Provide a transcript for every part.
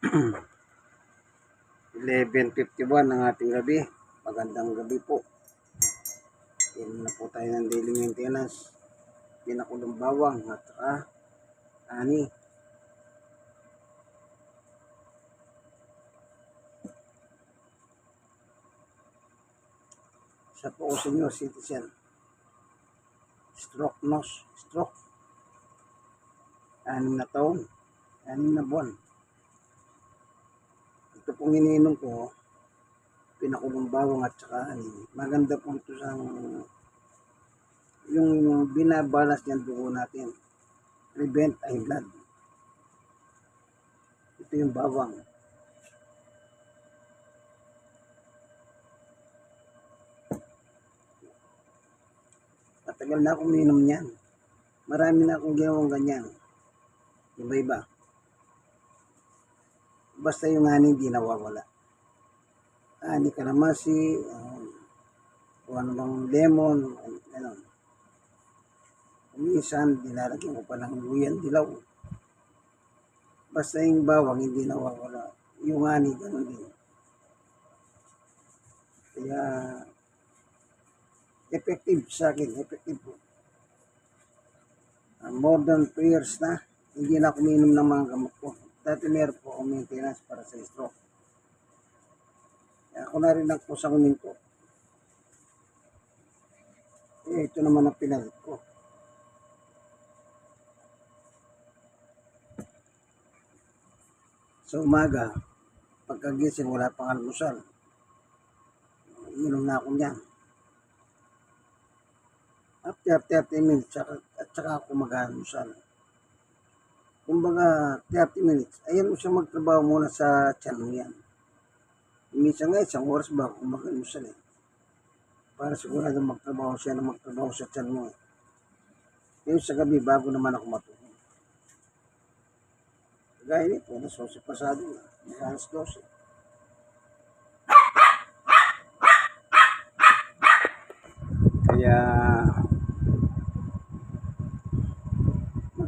11:51 ng ating gabi. Magandang gabi po. Yan na po tayo ng daily maintenance. Pinakulong bawang at saka ani. Isa po ko senior citizen. Stroke. 6 na taon. 6 na buwan. Ito pong iniinom ko, pinakulong bawang at saka ani. Maganda po ito sa yung binabalas niyan dugo natin. Prevent high blood. Ito yung bawang. Matagal na akong minom niyan. Marami na akong ginawang ganyan. Iba-iba. Basta yung ani hindi nawawala. Ani kalamasi, o ano bang lemon, gano'n. Minsan, dinalagyan ko pa ng luyan dilaw. Basta yung bawang hindi nawawala. Yung ani, gano'n din. Kaya, effective sa akin, effective po. More than 2 years na, hindi na ako minom ng mga gamot ko. Dati meron po akong maintenance para sa stroke. Kaya ako na rin ang kusang uminto. Ito naman ang pinalit ko. Sa umaga, pagkagising wala pang almusal. Inom na ako niyan. After 30 minutes, at saka ako mag-almusal. Kumbaga, 30 minutes, ayan mo siya magtrabaho muna sa tiyan mo yan. Minsan nga, 1 oras bago mag-almusal eh. Para sigurado magtrabaho siya na magtrabaho sa tiyan mo eh. Ngayon sa gabi, bago naman ako matulog. Kagaya nito, alas 11 pasado na, alas 12. Kaya,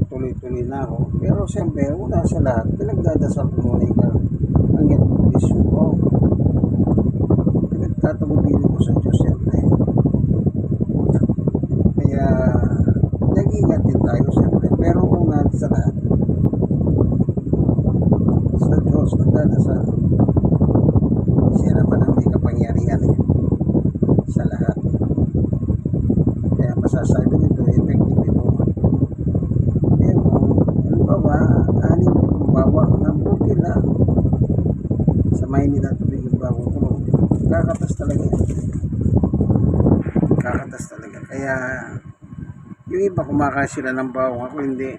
tuloy-tuloy na ako. Pero siyempre, una sa lahat, pinagdadasal ko muna ang kondisyon ko. Pinagtatagubili ko sa Diyos siyempre. Kaya, nag-iingat din tayo siyempre. Pero una sa lahat, sa Diyos, nagdadasal. Siya naman ang may kapangyarihan sa lahat. Kaya masasabi nito, effective ito. Samayin nila tubig yung bagong kulong. Kakatas talaga yan. Kakatas talaga. Kaya yung iba kumakain sila ng bawang, ako hindi.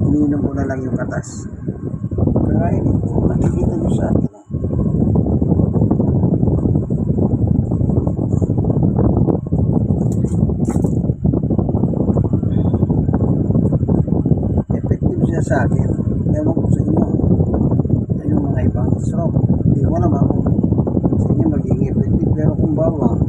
Iniinom ko na lang yung katas. Kaya ito, nakikita nyo sa akin. Effective siya sa akin. Ewan ko sa inyo. Yung mga ibang stroke. Hindi ko naman kung sa inyo magiging effective. Pero kung bawang,